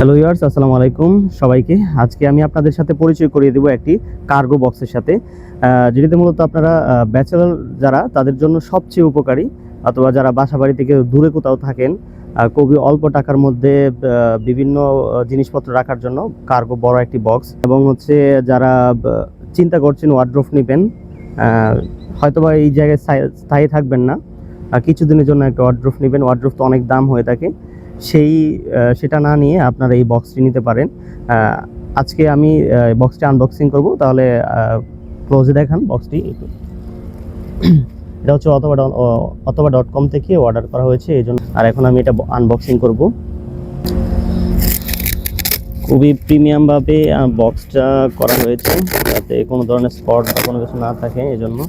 Hello viewers, আসসালামু আলাইকুম সবাইকে। আজকে আমি আপনাদের সাথে পরিচয় করিয়ে দেব একটি কার্গো বক্সের সাথে, যেটিতে মূলত আপনারা ব্যাচেলর যারা তাদের জন্য সবচেয়ে উপকারী, অথবা যারা বাসাবাড়ি থেকে দূরে কোথাও থাকেন, খুবই অল্প টাকার মধ্যে বিভিন্ন জিনিসপত্র রাখার জন্য কার্গো বড় একটি বক্স। এবং হচ্ছে যারা চিন্তা করছেন ওয়ার্ড্রোব নেবেন, হয়তোবা এই জায়গায় স্থায়ী থাকবেন না, কিছুদিনের জন্য একটা ওয়ার্ড্রোব নেবেন। ওয়ার্ড্রোব তো অনেক দাম হয়ে থাকে, সেটা না নিয়ে আপনারা এই বক্সটি নিতে পারেন। আজকে আমি বক্সটি আনবক্সিং করব, তাহলে ক্লোজে দেখান বক্সটি। এটা হচ্ছে অথবা.com থেকে অর্ডার করা হয়েছে এই জন্য। আর এখন আমি এটা আনবক্সিং করব। খুবই প্রিমিয়ামভাবে বক্সটা করা হয়েছে, যাতে কোনো ধরনের স্পট বা কোনো কিছু না থাকে এই জন্য।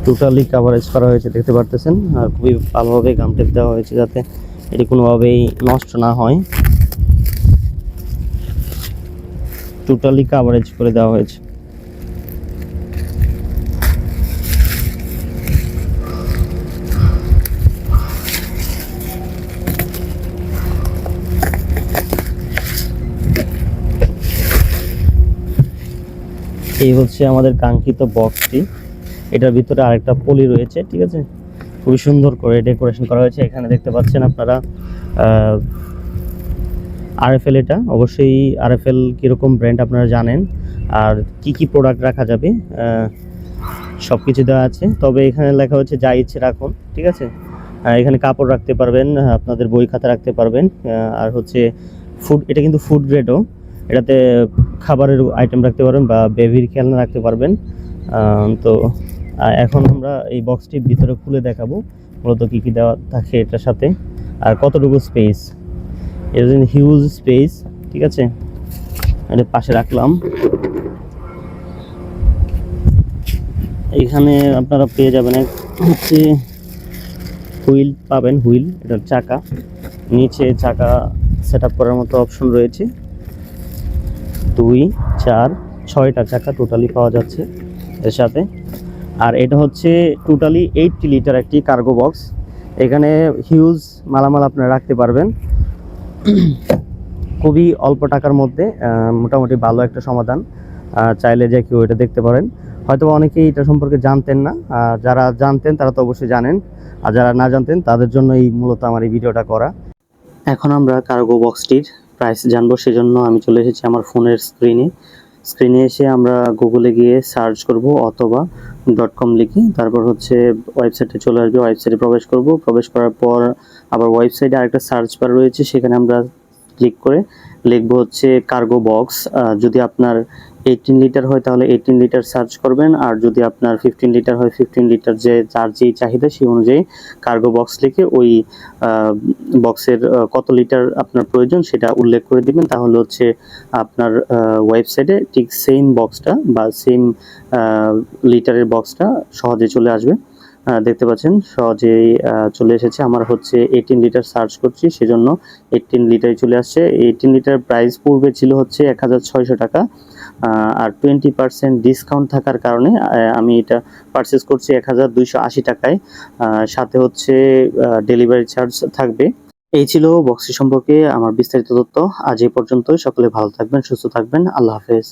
টোটালি কাভারেজ করা হয়েছে, দেখতে পারতেছেন। আর খুবই ভালোভাবে গাম টেপ দেওয়া হয়েছে যাতে এটি কোনোভাবেই নষ্ট না হয়। টোটালি কাভারেজ করে দেওয়া হয়েছে। এই হচ্ছে আমাদের কাঙ্ক্ষিত বক্সটি। এটার ভিতরে আরেকটা পলি রয়েছে, ঠিক আছে। খুবই সুন্দর করে ডেকোরেশন করা হয়েছে। এখানে দেখতে পাচ্ছেন আপনারা আরএফএল। এটা অবশ্যই আরএফএল কীরকম ব্র্যান্ড আপনারা জানেন, আর কি কি প্রোডাক্ট রাখা যাবে সব কিছু দেওয়া আছে। তবে এখানে লেখা হচ্ছে যা ইচ্ছে রাখুন, ঠিক আছে। এখানে কাপড় রাখতে পারবেন, আপনাদের বই খাতা রাখতে পারবেন। আর হচ্ছে ফুড, এটা কিন্তু ফুড গ্রেডও। এটাতে খাবারের আইটেম রাখতে পারবেন বা বেবির খেলনা রাখতে পারবেন। তো এখন আমরা এই বক্সটির ভিতরে খুলে দেখাবো মূলত কী কী দেওয়া থাকে এটার সাথে, আর কতটুকু স্পেস। এটা হিউজ স্পেস, ঠিক আছে। এটা পাশে রাখলাম। এখানে আপনারা পেয়ে যাবেন হচ্ছে হুইল পাবেন, হুইল, এটার চাকা। নিচে চাকা সেট আপ করার মতো অপশন রয়েছে। 2, 4, 6টা চাকা টোটালি পাওয়া যাচ্ছে এর সাথে। আর এটা হচ্ছে টোটালি 80 লিটার একটি কার্গো বক্স। এখানে হিউজ মালামাল আপনারা রাখতে পারবেন খুবই অল্প টাকার মধ্যে। মোটামুটি ভালো একটা সমাধান। চাইলে যে কেউ এটা দেখতে পারেন। হয়তো অনেকেই এটা সম্পর্কে জানতেন না, যারা জানতেন তারা তো অবশ্যই জানেন, আর যারা না জানতেন তাদের জন্য এই মূলত আমার এই ভিডিওটা করা। এখন আমরা কার্গো বক্সটির প্রাইস জানবো, সেজন্য আমি চলে এসেছি আমার ফোনের স্ক্রিনে এসে আমরা গুগলে গিয়ে সার্চ করব অথবা.com লিখে, তারপর হচ্ছে ওয়েবসাইটে চলে আসবে। ওয়েবসাইটে প্রবেশ করার পর আবার ওয়েবসাইটে আরেকটা সার্চ বার রয়েছে, সেখানে আমরা ক্লিক করে লিখবো হচ্ছে কার্গো বক্স। যদি আপনার 18 লিটার হয় তাহলে 18 লিটার সার্চ করবেন, আর যদি আপনার 15 লিটার হয় 15 লিটার, যার যেই চাহিদা সেই অনুযায়ী কার্গো বক্স লিখে ওই বক্সের কত লিটার আপনার প্রয়োজন সেটা উল্লেখ করে দিবেন। তাহলে হচ্ছে আপনার ওয়েবসাইটে ঠিক সেম বক্সটা বা সেম লিটারের বক্সটা সহজে চলে আসবে। দেখতে পাচ্ছেন সহজেই চলে এসেছে। আমার হচ্ছে 18 লিটার সার্চ করছি, সেজন্য 18 লিটারই চলে আসছে। 18 লিটার প্রাইস পূর্বে ছিল হচ্ছে 1600 টাকা, আর 20% ডিসকাউন্ট থাকার কারণে আমি এটা পারচেস করছি 1280 টাকায়। সাথে হচ্ছে ডেলিভারি চার্জ থাকবে। এই ছিল বক্সটি সম্পর্কে আমার বিস্তারিত তথ্য। আজ এই পর্যন্তই। সকলে ভালো থাকবেন, সুস্থ থাকবেন। আল্লাহ হাফেজ।